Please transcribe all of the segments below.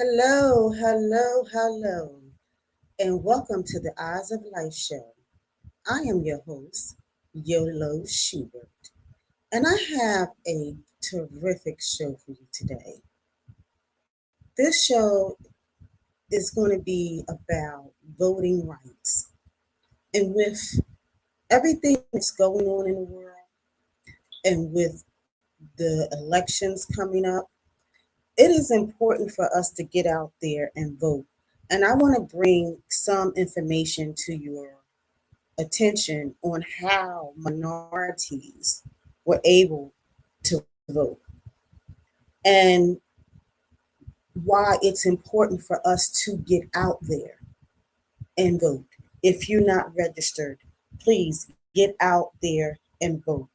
Hello, hello, hello, and welcome to the Eyes of Life show. I am your host, Yolo Schubert, and I have a terrific show for you today. This show is going to be about voting rights, and with everything that's going on in the world, and with the elections coming up, it is important for us to get out there and vote. And I want to bring some information to your attention on how minorities were able to vote and why it's important for us to get out there and vote. If you're not registered, please get out there and vote.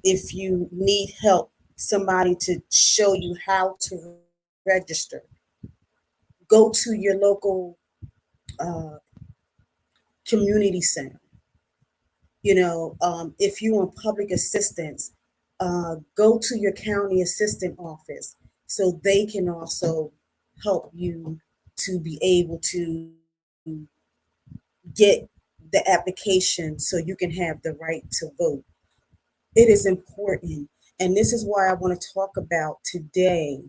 If you need help, somebody to show you how to register, go to your local uh, community center. If you want public assistance, go to your county assistant office so they can also help you to be able to get the application so you can have the right to vote. It is important. And this is why I want to talk about today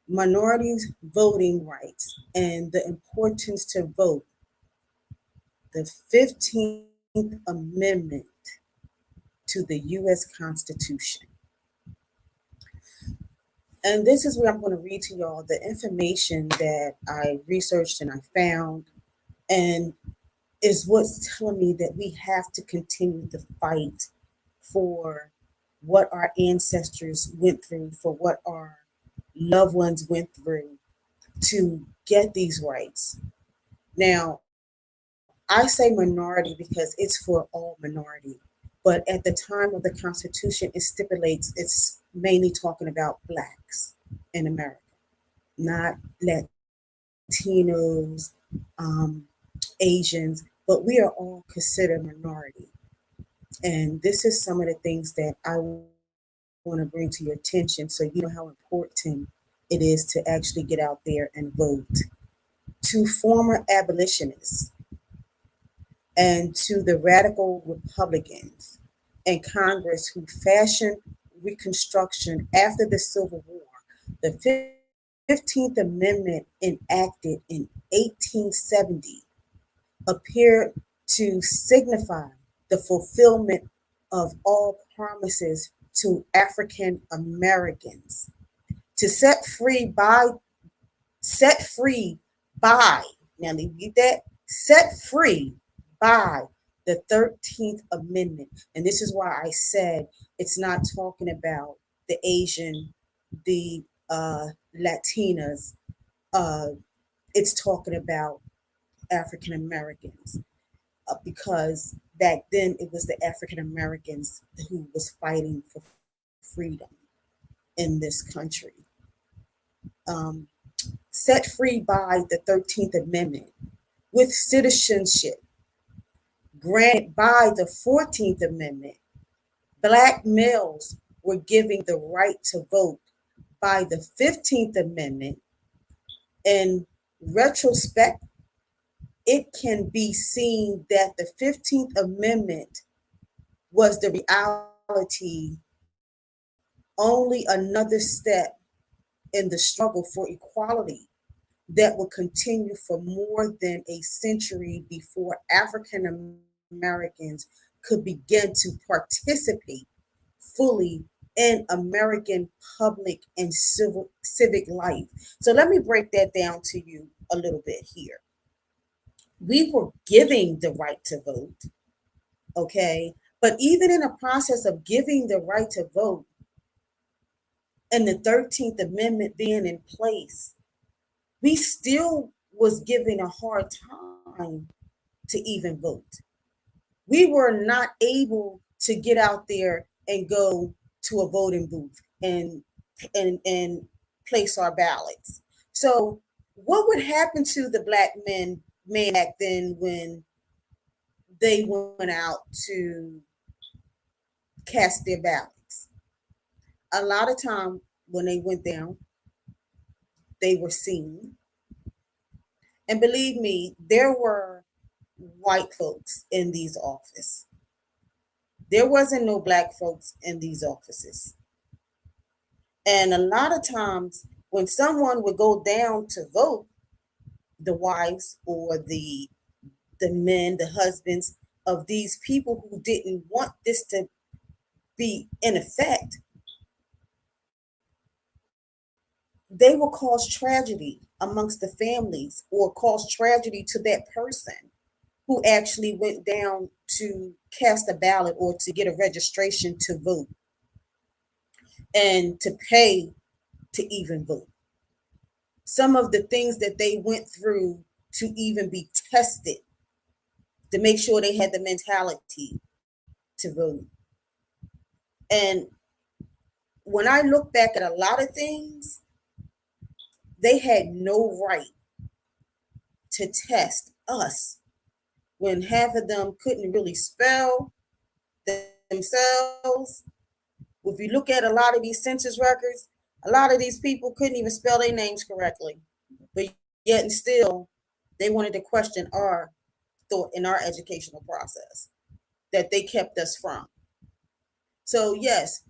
minorities voting rights and the importance to vote, the 15th Amendment to the U.S. Constitution. And this is what I'm going to read to y'all the information that I researched and I found, and is what's telling me that we have to continue to fight for what our ancestors went through, for what our loved ones went through to get these rights. Now, I say minority because it's for all minority, but at the time of the Constitution, it stipulates it's mainly talking about blacks in America, not Latinos, Asians, but we are all considered minority. And this is some of the things that I want to bring to your attention so you know how important it is to actually get out there and vote. To former abolitionists and to the radical Republicans and Congress who fashioned Reconstruction after the Civil War, the 15th Amendment enacted in 1870 appeared to signify the fulfillment of all promises to African Americans to set free by, now you get that, set free by the 13th Amendment. And this is why I said it's not talking about the Asian, the Latinas, uh, it's talking about African Americans, because back then it was the African Americans who was fighting for freedom in this country. Um, Set free by the 13th Amendment with citizenship granted by the 14th Amendment, black males were given the right to vote by the 15th Amendment. In retrospect, it can be seen that the 15th Amendment was the reality, only another step in the struggle for equality that would continue for more than a century before African Americans could begin to participate fully in American public and civic life. So let me break that down to you a little bit here. We were giving the right to vote, okay? But even in the process of giving the right to vote and the 13th Amendment being in place, we still was given a hard time to even vote. We were not able to get out there and go to a voting booth and place our ballots. So what would happen to the black men back then when they went out to cast their ballots? A lot of time when they went down, they were seen. And believe me, there were white folks in these offices. There wasn't no black folks in these offices. And a lot of times when someone would go down to vote, the wives or the men, the husbands of these people who didn't want this to be in effect, they will cause tragedy amongst the families or cause tragedy to that person who actually went down to cast a ballot or to get a registration to vote and to pay to even vote. Some of the things that they went through to even be tested to make sure they had the mentality to vote. And when I look back at a lot of things, they had no right to test us when half of them couldn't really spell themselves. If you look at a lot of these census records, a lot of these people couldn't even spell their names correctly. But yet and still, they wanted to question our thought in our educational process that they kept us from. So, yes,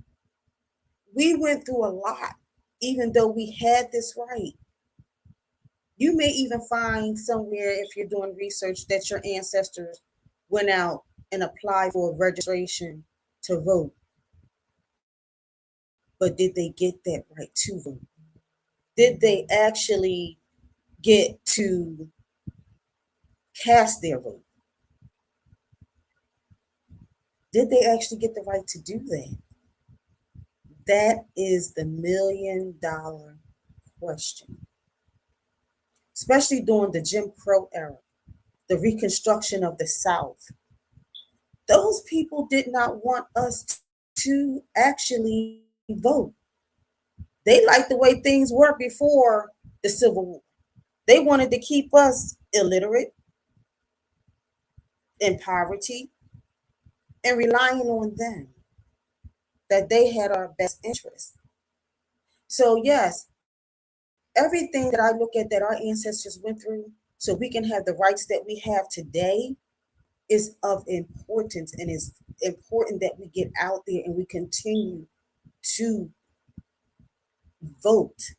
we went through a lot, even though we had this right. You may even find somewhere, if you're doing research, that your ancestors went out and applied for registration to vote. But did they get that right to vote? Did they actually get to cast their vote? Did they actually get the right to do that? That is the $1 million question, especially during the Jim Crow era, the Reconstruction of the South. Those people did not want us to actually vote. They liked the way things were before the Civil War. They wanted to keep us illiterate, in poverty, and relying on them, that they had our best interests. So, yes, everything that I look at that our ancestors went through so we can have the rights that we have today is of importance, and it's important that we get out there and we continue to vote,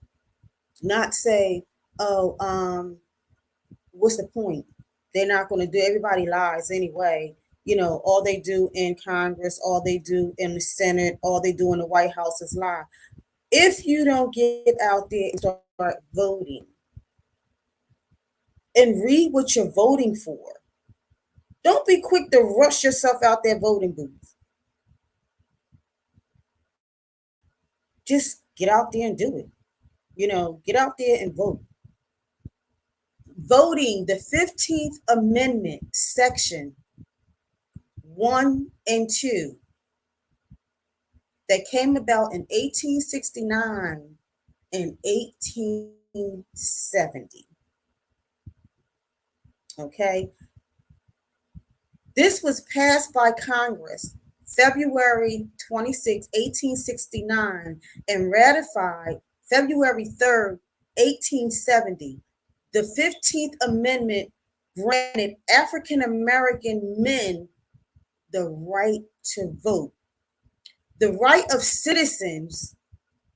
not say, oh, what's the point? They're not going to do, everybody lies anyway. All they do in Congress, all they do in the Senate, all they do in the White House is lie. If you don't get out there and start voting and read what you're voting for, don't be quick to rush yourself out there voting booth. Just get out there and do it. Get out there and vote. Voting the 15th Amendment, Section 1 and 2, that came about in 1869 and 1870. Okay? This was passed by Congress February 26, 1869, and ratified February 3rd, 1870. The 15th Amendment granted African American men the right to vote. The right of citizens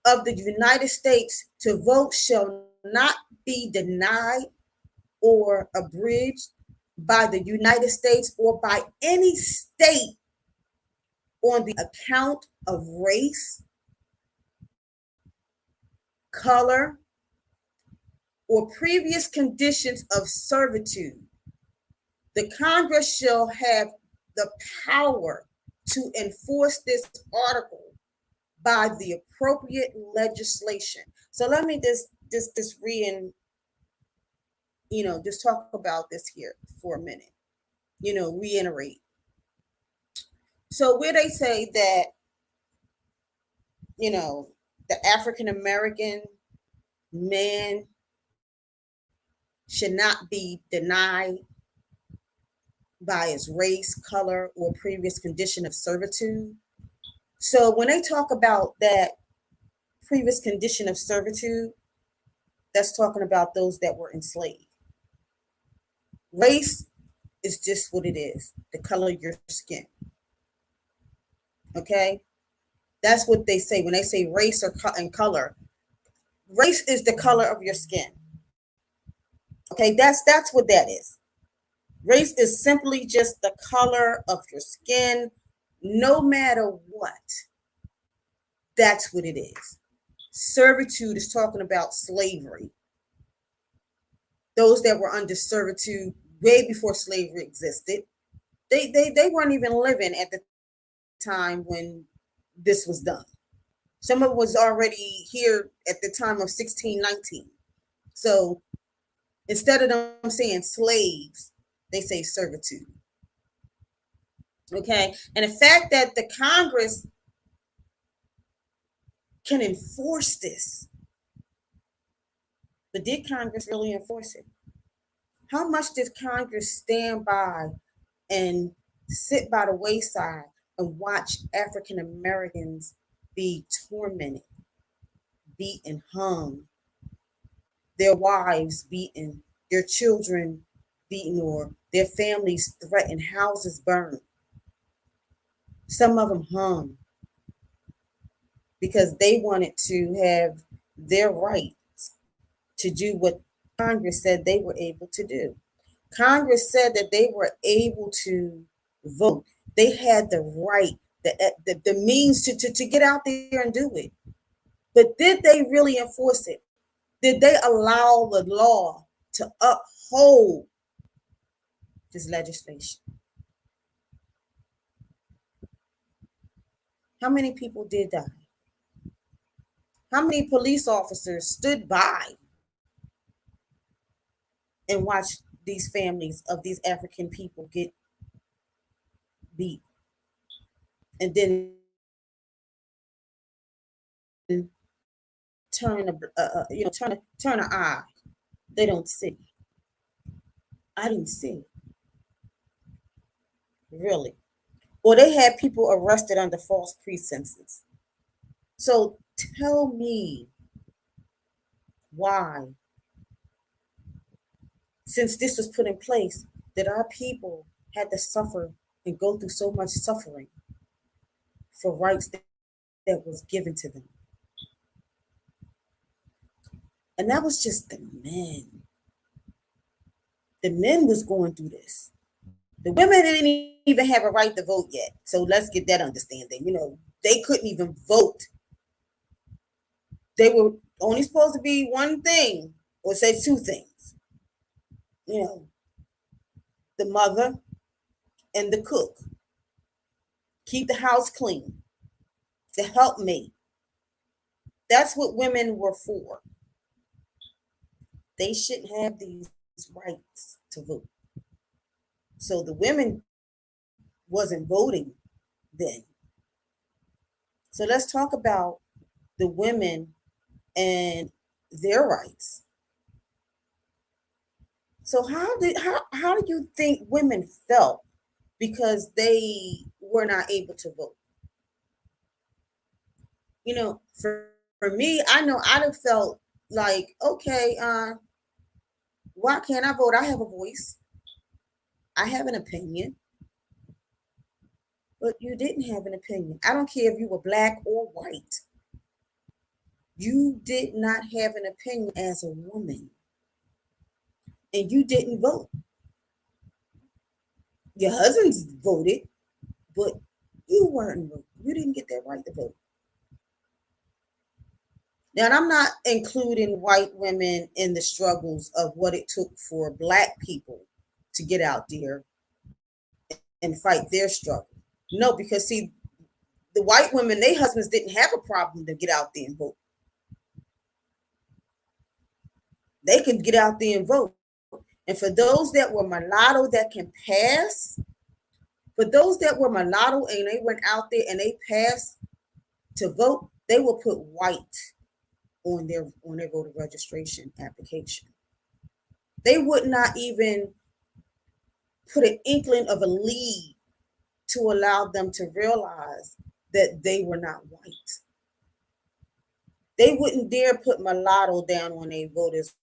of the United States to vote shall not be denied or abridged by the United States or by any state on the account of race, color, or previous conditions of servitude. The Congress shall have the power to enforce this article by the appropriate legislation. So let me just just talk about this here for a minute. Reiterate. So where they say that, the African American man should not be denied by his race, color, or previous condition of servitude. So when they talk about that previous condition of servitude, That's talking about those that were enslaved. Race is just what it is, the color of your skin. Okay? That's what they say when they say race and color. Race is the color of your skin. Okay, that's what that is. Race is simply just the color of your skin, no matter what. That's what it is. Servitude is talking about slavery. Those that were under servitude way before slavery existed. They weren't even living at the time when this was done. Some of it was already here at the time of 1619. So instead of them saying slaves, they say servitude. Okay. And the fact that the Congress can enforce this, but did Congress really enforce it? How much did Congress stand by and sit by the wayside and watch African Americans be tormented, beaten, hung, their wives beaten, their children beaten, or their families threatened, houses burned? Some of them hung because they wanted to have their rights to do what Congress said they were able to do. Congress said that they were able to vote. They had the right, the means to get out there and do it. But did they really enforce it? Did they allow the law to uphold this legislation? How many people did die? How many police officers stood by and watched these families of these African people get beat and then turn an eye? They don't see. I didn't see, really. Or they had people arrested under false pretenses. So tell me why, since this was put in place, that our people had to suffer and go through so much suffering for rights that was given to them. And that was just the men. The men was going through this. The women didn't even have a right to vote yet. So let's get that understanding. They couldn't even vote. They were only supposed to be one thing, or say two things. You know, the mother and the cook. Keep the house clean. The helpmate. That's what women were for. They shouldn't have these rights to vote. So the women wasn't voting then. So let's talk about the women and their rights. So how do you think women felt because they were not able to vote? For me, I know I'd have felt like, okay, why can't I vote? I have a voice. I have an opinion. But you didn't have an opinion. I don't care if you were black or white. You did not have an opinion as a woman. And you didn't vote. Your husbands voted, but you weren't voting. You didn't get that right to vote. Now, and I'm not including white women in the struggles of what it took for black people to get out there and fight their struggle. No, because see, the white women, their husbands didn't have a problem to get out there and vote. They could get out there and vote. And for those that were mulatto that can pass, for those that were mulatto and they went out there and they passed to vote, they will put white on their voter registration application. They would not even put an inkling of a lead to allow them to realize that they were not white. They wouldn't dare put mulatto down on a voter's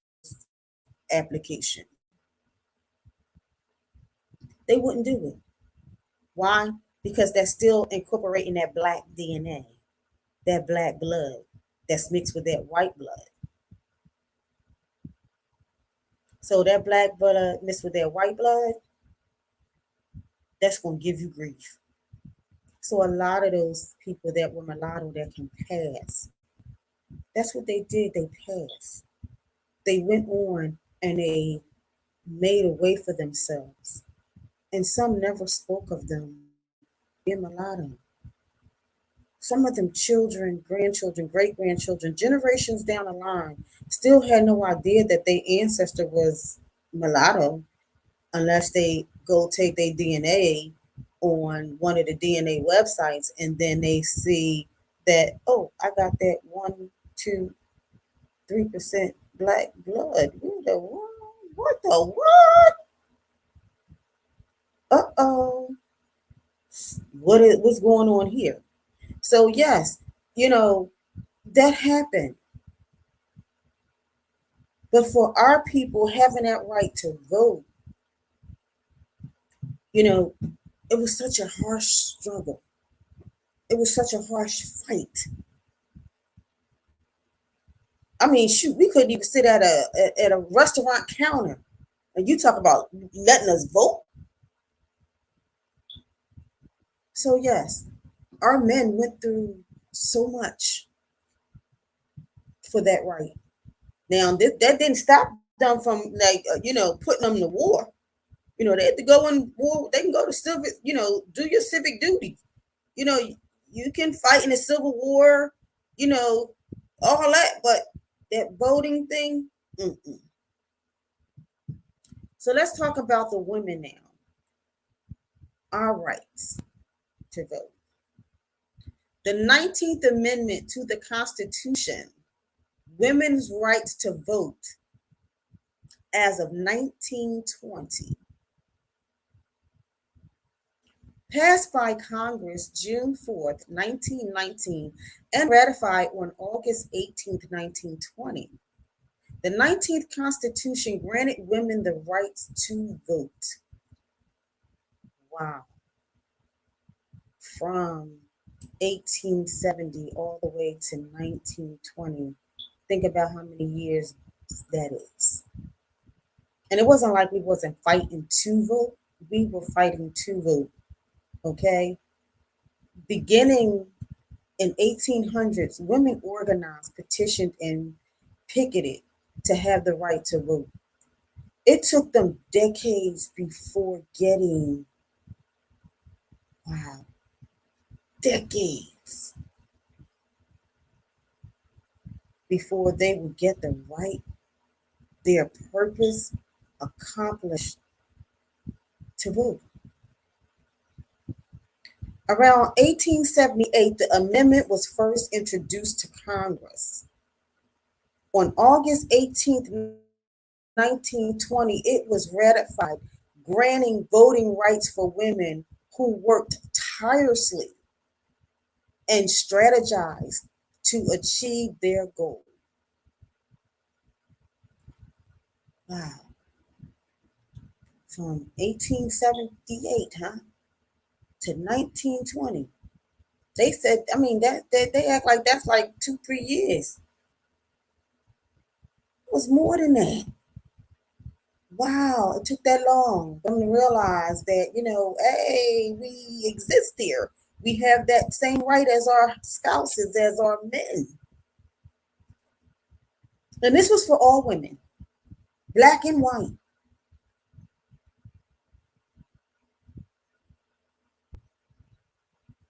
application. They wouldn't do it. Why? Because that's still incorporating that black DNA, that black blood that's mixed with that white blood. So that black blood mixed with that white blood, that's going to give you grief. So a lot of those people that were mulatto that can pass, that's what they did. They passed. They went on and they made a way for themselves. And some never spoke of them being mulatto. Some of them children, grandchildren, great grandchildren, generations down the line, still had no idea that their ancestor was mulatto unless they go take their DNA on one of the DNA websites and then they see that, oh, I got that 1, 2, 3% black blood. What the what? What the what? Uh-oh. What's going on here? So yes, you know, that happened. But for our people having that right to vote, you know, it was such a harsh struggle. It was such a harsh fight. I mean, shoot, we couldn't even sit at a restaurant counter, and you talk about letting us vote. So yes, our men went through so much for that right. Now that didn't stop them from like putting them to war. They had to go in war. They can go to civic. Do your civic duty. You know, you can fight in a civil war. You know, all that, but that voting thing. Mm-mm. So let's talk about the women now. Our rights to vote. The 19th Amendment to the Constitution, women's rights to vote as of 1920, passed by Congress June 4th, 1919, and ratified on August 18th, 1920. The 19th Constitution granted women the rights to vote. Wow. From 1870 all the way to 1920. Think about how many years that is. And it wasn't like we wasn't fighting to vote. We were fighting to vote. Okay? Beginning in 1800s, women organized, petitioned, and picketed to have the right to vote. It took them decades before getting, wow, decades before they would get the right, their purpose accomplished to vote. Around 1878, the amendment was first introduced to Congress. On August 18th, 1920, it was ratified, granting voting rights for women who worked tirelessly and strategized to achieve their goal. Wow. From 1878, to 1920. They said, I mean, that they act like that's like 2, 3 years. It was more than that. Wow, it took that long for them to realize that, hey, we exist here. We have that same right as our spouses, as our men. And this was for all women, black and white.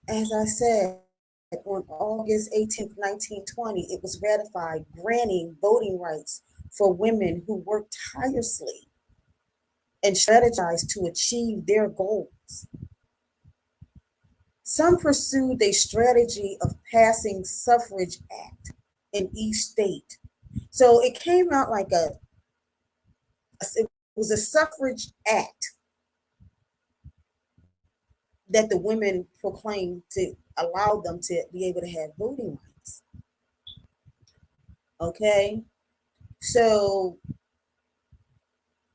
As I said, on August 18th, 1920, it was ratified, granting voting rights for women who worked tirelessly and strategized to achieve their goals. Some pursued a strategy of passing suffrage act in each state. So it came out like it was a suffrage act that the women proclaimed to allow them to be able to have voting rights. Okay, so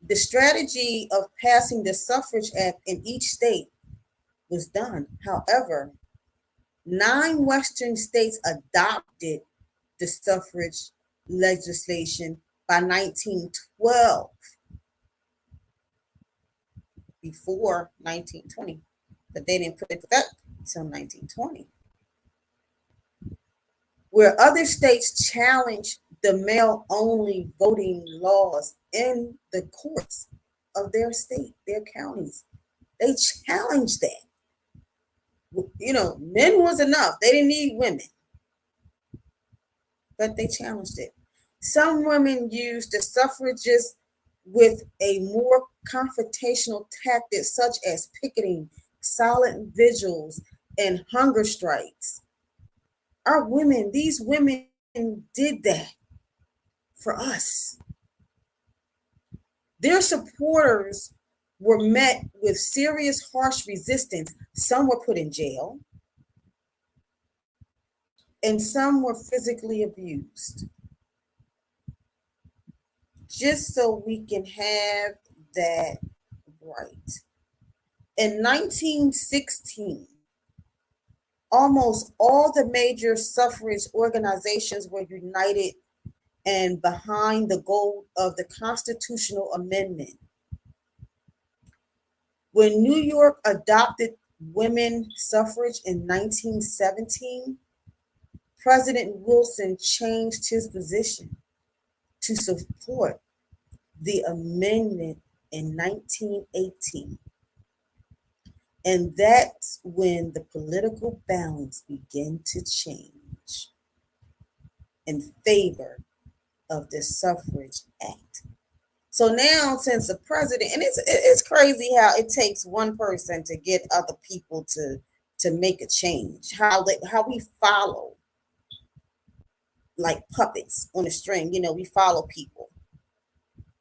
the strategy of passing the Suffrage Act in each state was done. However, 9 Western states adopted the suffrage legislation by 1912, before 1920, but they didn't put it up until 1920, where other states challenged the male only voting laws in the courts of their state, their counties. They challenged that. Men was enough. They didn't need women, but they challenged it. Some women used the suffragists with a more confrontational tactic, such as picketing, silent vigils, and hunger strikes. These women did that for us. Their supporters were met with serious, harsh resistance. Some were put in jail, and some were physically abused, just so we can have that right. In 1916, almost all the major suffrage organizations were united and behind the goal of the constitutional amendment. When New York adopted women suffrage in 1917, President Wilson changed his position to support the amendment in 1918. And that's when the political balance began to change in favor of the Suffrage Act. So now, since the president, and it's crazy how it takes one person to get other people to make a change. How we follow like puppets on a string. We follow people.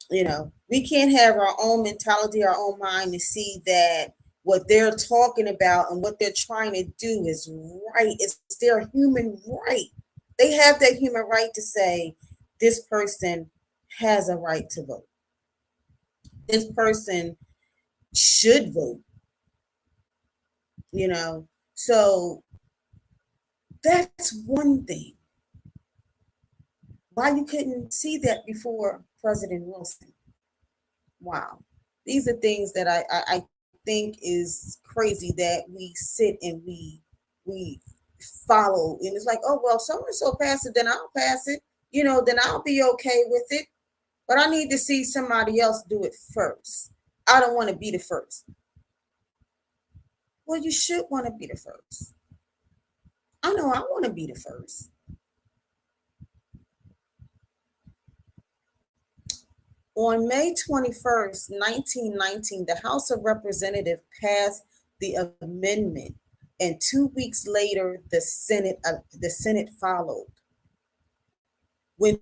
We can't have our own mentality, our own mind to see that what they're talking about and what they're trying to do is right. It's their human right. They have that human right to say this person has a right to vote. This person should vote. you know. So that's one thing. Why you couldn't see that before President Wilson? Wow. These are things that I think is crazy that we sit and we follow. And it's like, oh well, so and so passed it, then I'll pass it. Then I'll be okay with it. But I need to see somebody else do it first. I don't want to be the first. Well, you should want to be the first. I know I want to be the first. On May 21st, 1919, the House of Representatives passed the amendment, and 2 weeks later, the Senate followed. When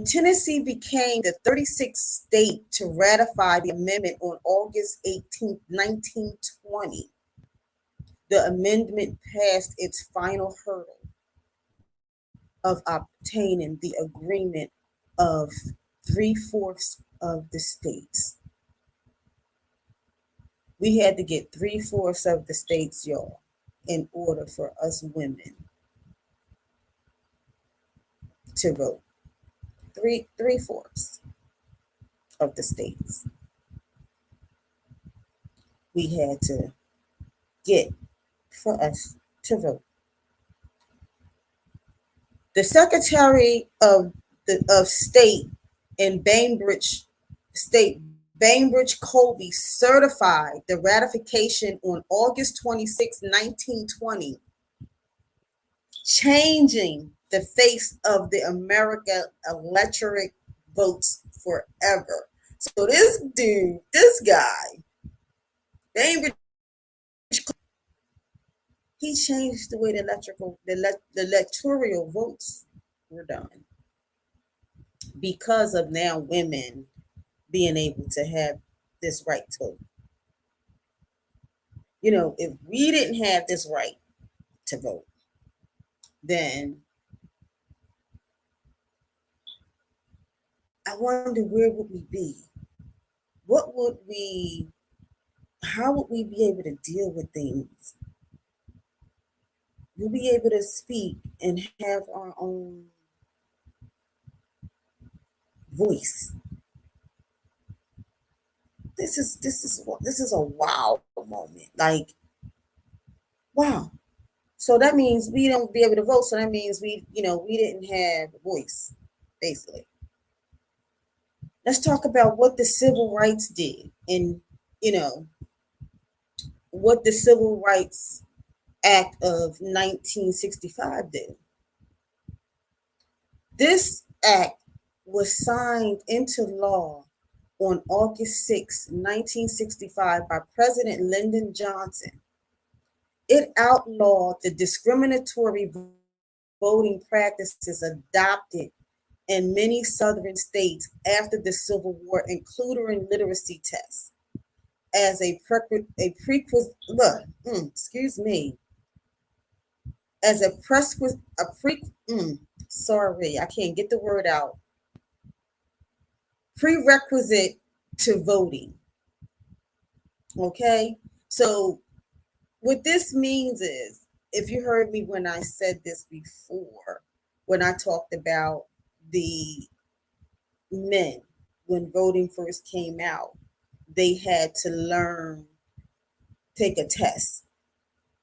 Tennessee became the 36th state to ratify the amendment on August 18th, 1920, the amendment passed its final hurdle of obtaining the agreement of 3/4 of the states. We had to get 3/4 of the states, y'all, in order for us women to vote. Three-fourths of the states we had to get for us to vote. The Secretary of State in Bainbridge Colby certified the ratification on August 26, 1920, changing the face of the America electorate votes forever. So this guy, Bainbridge, he changed the way the electoral votes were done because of now women being able to have this right to vote. If we didn't have this right to vote, then I wonder where would we be? What would we, how would we be able to deal with things? We'll be able to speak and have our own voice. This is a wow moment. Like, wow. So that means we don't be able to vote. So that means we didn't have a voice, basically. Let's talk about what the civil rights did and you know what the Civil Rights Act of 1965 did. This act was signed into law on August 6, 1965 by President Lyndon Johnson. It outlawed the discriminatory voting practices adopted in many southern states after the Civil War, including literacy tests as a prerequisite. Excuse me, as a prerequisite. Sorry, I can't get the word out. Prerequisite to voting. Okay, so what this means is, if you heard me when I said this before, when I talked about the men, when voting first came out, they had to learn, take a test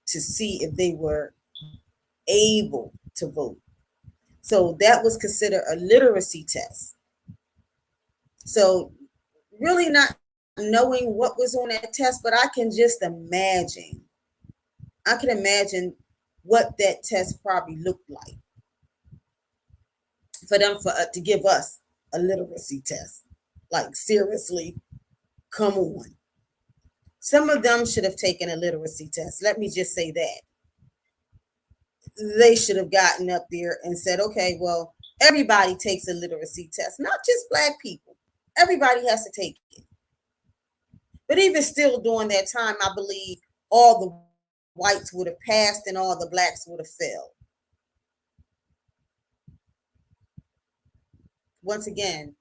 to see if they were able to vote. So that was considered a literacy test. So really not knowing what was on that test, but I can just imagine. I can imagine what that test probably looked like for them to give us a literacy test. Like, seriously, come on. Some of them should have taken a literacy test. Let me just say that. They should have gotten up there and said, okay, well, everybody takes a literacy test, not just black people. Everybody has to take it. But even still, during that time, I believe all the whites would have passed and all the blacks would have failed. Once again,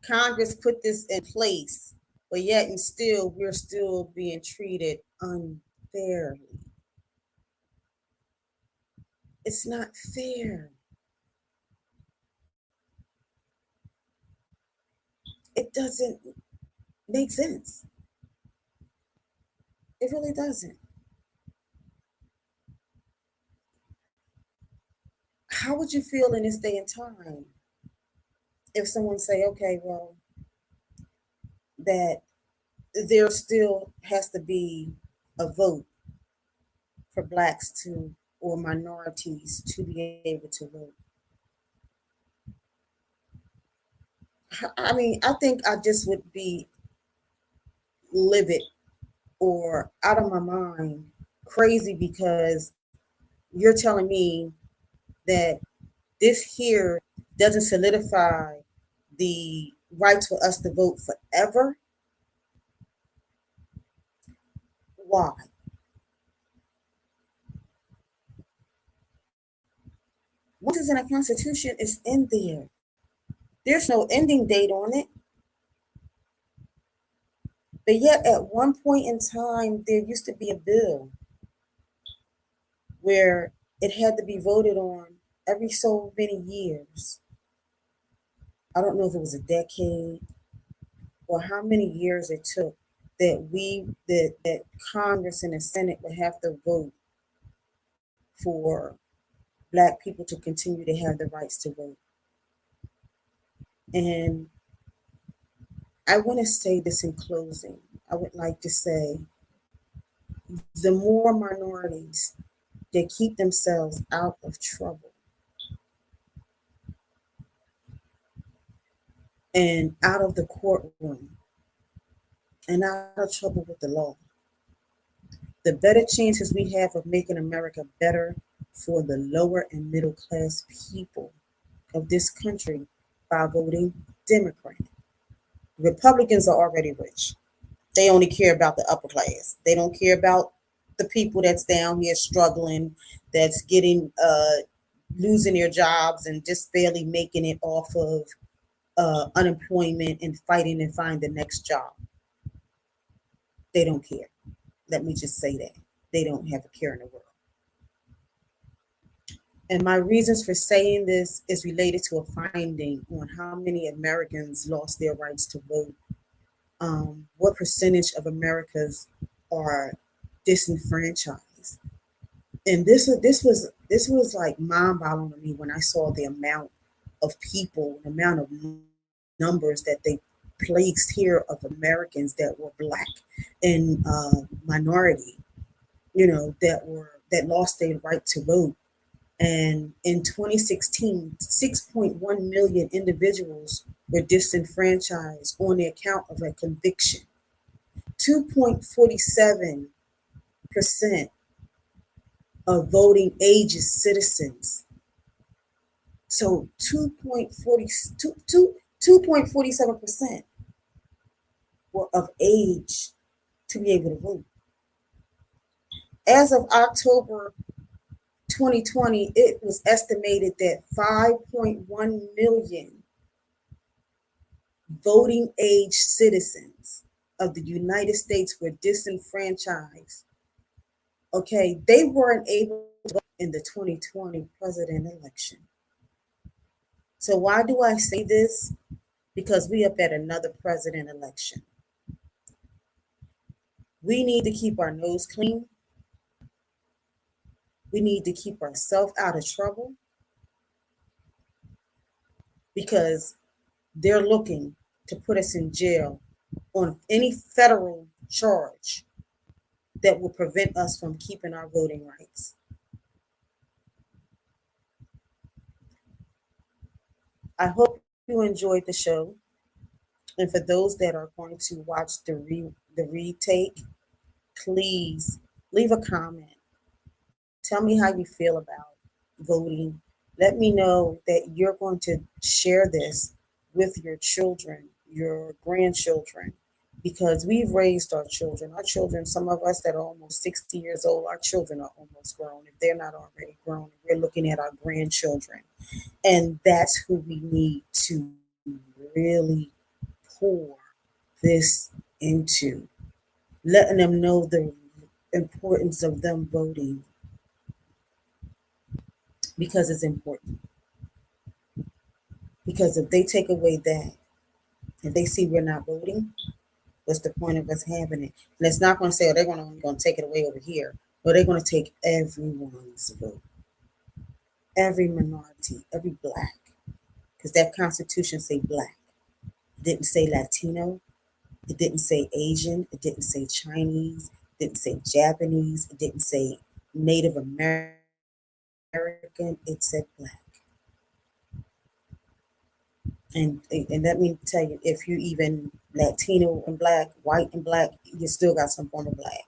Congress put this in place, but yet and still, we're still being treated unfairly. It's not fair. It doesn't make sense. It really doesn't. How would you feel in this day and time if someone say, okay, well, that there still has to be a vote for blacks to or minorities to be able to vote? I mean, I think I just would be livid or out of my mind, crazy, because you're telling me that this here doesn't solidify the rights for us to vote forever. Why? What is in the Constitution is in there. There's no ending date on it. But yet, at one point in time, there used to be a bill where it had to be voted on every so many years. I don't know if it was a decade or how many years it took that Congress and the Senate would have to vote for black people to continue to have the rights to vote. And I want to say this in closing. I would like to say the more minorities that keep themselves out of trouble and out of the courtroom and out of trouble with the law, the better chances we have of making America better for the lower and middle class people of this country by voting Democrat. Republicans are already rich. They only care about the upper class. They don't care about the people that's down here struggling, that's getting losing their jobs and just barely making it off of unemployment and fighting and find the next job. They don't care. Let me just say that. They don't have a care in the world. And my reasons for saying this is related to a finding on how many Americans lost their rights to vote. What percentage of Americans are disenfranchised? And this was like mind-boggling to me when I saw the amount of people, the amount of numbers that they placed here of Americans that were black and minority, that lost their right to vote. And in 2016, 6.1 million individuals were disenfranchised on the account of a conviction. 2.47% of voting ages citizens. So 2.47% were of age to be able to vote. As of October 2020, it was estimated that 5.1 million voting age citizens of the United States were disenfranchised. Okay, they weren't able to vote in the 2020 president election. So why do I say this? Because we up at another president election. We need to keep our nose clean. We need to keep ourselves out of trouble because they're looking to put us in jail on any federal charge that will prevent us from keeping our voting rights. I hope you enjoyed the show. And for those that are going to watch the retake, please leave a comment. Tell me how you feel about voting. Let me know that you're going to share this with your children, your grandchildren, because we've raised our children. Our children, some of us that are almost 60 years old, our children are almost grown. If they're not already grown, we're looking at our grandchildren. And that's who we need to really pour this into, letting them know the importance of them voting because it's important. Because if they take away that, if they see we're not voting, what's the point of us having it? And it's not going to say, oh, they're going to take it away over here. No, they're going to take everyone's vote, every minority, every black, because that Constitution say black. It didn't say Latino. It didn't say Asian. It didn't say Chinese. It didn't say Japanese. It didn't say Native American. It said black. And let me tell you, if you even Latino and black, white and black, you still got some form of black.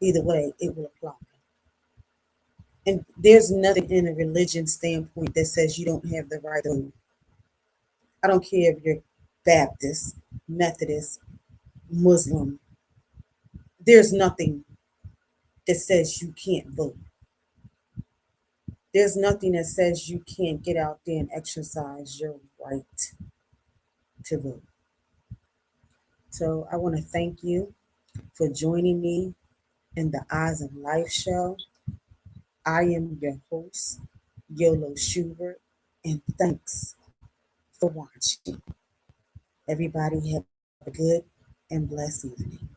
Either way, it will apply. And there's nothing in a religion standpoint that says you don't have the right to. I don't care if you're Baptist, Methodist, Muslim. There's nothing that says you can't vote. There's nothing that says you can't get out there and exercise your right to vote. So I want to thank you for joining me in the Eyes of Life show. I am your host, Yolo Schubert, and thanks for watching. Everybody have a good and blessed evening.